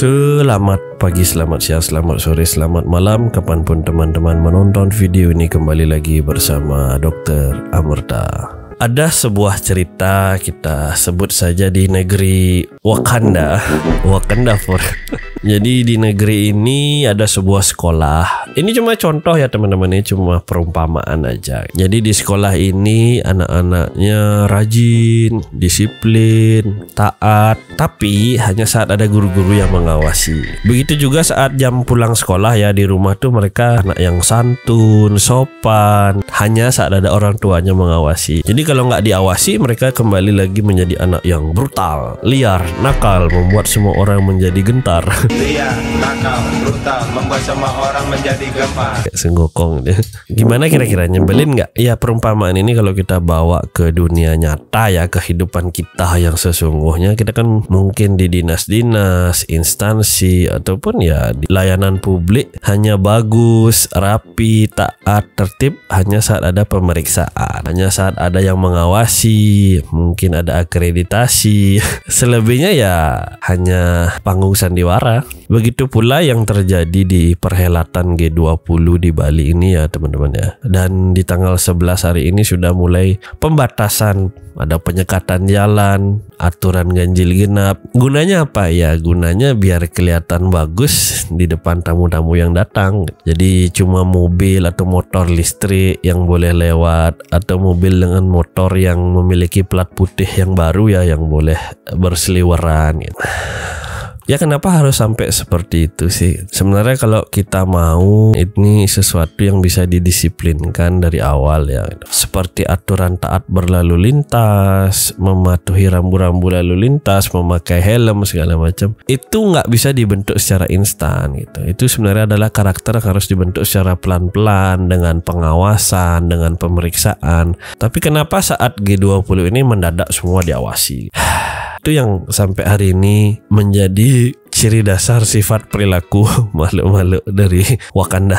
Selamat pagi, selamat siang, selamat sore, selamat malam, kapanpun teman-teman menonton video ini. Kembali lagi bersama Dr. Amerta. Ada sebuah cerita, kita sebut saja di negeri Wakanda for. Jadi di negeri ini ada sebuah sekolah. Ini cuma contoh ya teman-teman, ini cuma perumpamaan aja. Jadi di sekolah ini anak-anaknya rajin, disiplin, taat, tapi hanya saat ada guru-guru yang mengawasi. Begitu juga saat jam pulang sekolah ya, di rumah tuh mereka anak yang santun, sopan, hanya saat ada orang tuanya mengawasi. Jadi kalau nggak diawasi, mereka kembali lagi menjadi anak yang brutal, liar, nakal, membuat semua orang menjadi gentar. Liar, nakal, brutal, membuat semua orang menjadi gemar. Kayak senggokong dia. Gimana kira-kira, nyebelin nggak? Ya, perumpamaan ini kalau kita bawa ke dunia nyata ya, kehidupan kita yang sesungguhnya, kita kan mungkin di dinas-dinas, instansi, ataupun ya di layanan publik hanya bagus, rapi, taat, tertib hanya saat ada pemeriksaan, hanya saat ada yang mengawasi, mungkin ada akreditasi. Selebihnya ya hanya panggung sandiwara. Begitu pula yang terjadi di perhelatan G20 di Bali ini ya teman-teman ya. Dan di tanggal 11 hari ini sudah mulai pembatasan, ada penyekatan jalan, aturan ganjil genap. Gunanya apa ya? Gunanya biar kelihatan bagus di depan tamu-tamu yang datang. Jadi cuma mobil atau motor listrik yang boleh lewat, atau mobil dengan motor yang memiliki plat putih yang baru ya yang boleh berseliweran gitu. Ya kenapa harus sampai seperti itu sih? Sebenarnya kalau kita mau, ini sesuatu yang bisa didisiplinkan dari awal ya. Seperti aturan taat berlalu lintas, mematuhi rambu-rambu lalu lintas, memakai helm segala macam. Itu nggak bisa dibentuk secara instan gitu. Itu sebenarnya adalah karakter yang harus dibentuk secara pelan-pelan, dengan pengawasan, dengan pemeriksaan. Tapi kenapa saat G20 ini mendadak semua diawasi? Itu yang sampai hari ini menjadi ciri dasar sifat perilaku makhluk-makhluk dari Wakanda.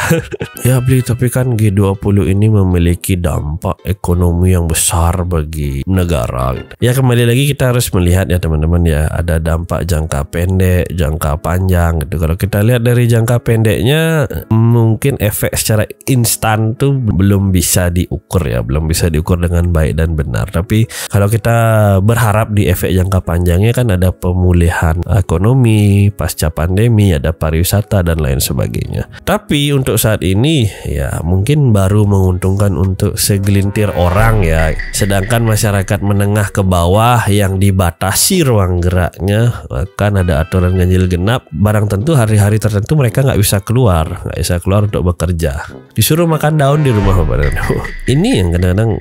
Ya Bli, tapi kan G20 ini memiliki dampak ekonomi yang besar bagi negara. Ya kembali lagi kita harus melihat ya teman-teman ya, ada dampak jangka pendek, jangka panjang gitu. Kalau kita lihat dari jangka pendeknya, mungkin efek secara instan tuh belum bisa diukur ya, belum bisa diukur dengan baik dan benar. Tapi kalau kita berharap di efek jangka panjangnya kan ada pemulihan ekonomi pasca pandemi, ada pariwisata dan lain sebagainya. Tapi untuk saat ini ya mungkin baru menguntungkan untuk segelintir orang ya. Sedangkan masyarakat menengah ke bawah yang dibatasi ruang geraknya, kan ada aturan ganjil genap, barang tentu hari-hari tertentu mereka nggak bisa keluar untuk bekerja. Disuruh makan daun di rumah. Ini yang kadang-kadang,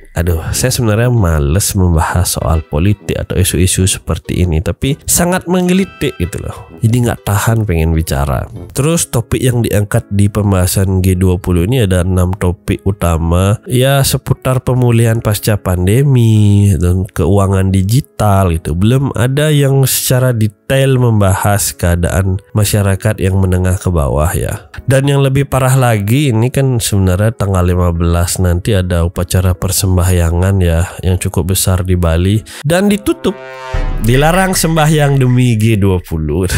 saya sebenarnya males membahas soal politik atau isu-isu seperti ini, tapi sangat menggelitik gitu loh. Jadi nggak tahan pengen bicara. Terus topik yang diangkat di pembahasan G20 ini ada 6 topik utama ya, seputar pemulihan pasca pandemi dan keuangan digital itu. Belum ada yang secara detail membahas keadaan masyarakat yang menengah ke bawah ya. Dan yang lebih parah lagi, ini kan sebenarnya tanggal 15 nanti ada upacara persembahyangan ya yang cukup besar di Bali dan ditutup, dilarang sembahyang demi G20.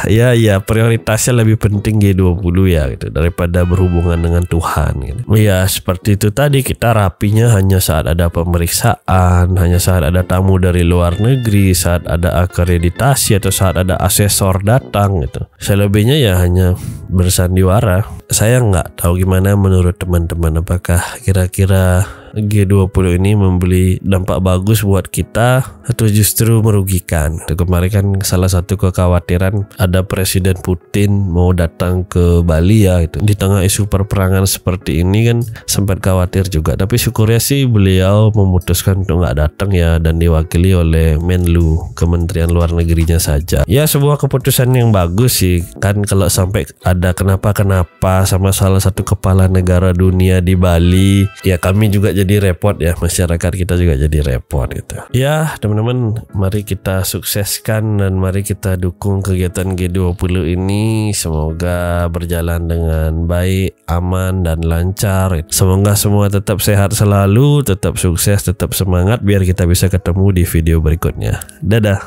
Ya prioritasnya lebih penting G20 ya gitu, daripada berhubungan dengan Tuhan gitu. Ya seperti itu tadi, kita rapinya hanya saat ada pemeriksaan, hanya saat ada tamu dari luar negeri, saat ada akreditasi atau saat ada asesor datang gitu. Selebihnya ya hanya bersandiwara. Saya nggak tahu gimana menurut teman-teman, apakah kira-kira G20 ini memberi dampak bagus buat kita atau justru merugikan. Kemarin kan salah satu kekhawatiran ada Presiden Putin mau datang ke Bali ya gitu. Di tengah isu perperangan seperti ini kan sempat khawatir juga, tapi syukurnya sih beliau memutuskan untuk nggak datang ya, dan diwakili oleh Menlu, Kementerian Luar Negerinya saja. Ya sebuah keputusan yang bagus sih kan, kalau sampai ada kenapa-kenapa sama salah satu kepala negara dunia di Bali, ya kami juga jadi repot ya, masyarakat kita juga jadi repot gitu. Ya teman-teman, mari kita sukseskan dan mari kita dukung kegiatan G20 ini. Semoga berjalan dengan baik, aman dan lancar. Semoga semua tetap sehat selalu, tetap sukses, tetap semangat, biar kita bisa ketemu di video berikutnya. Dadah.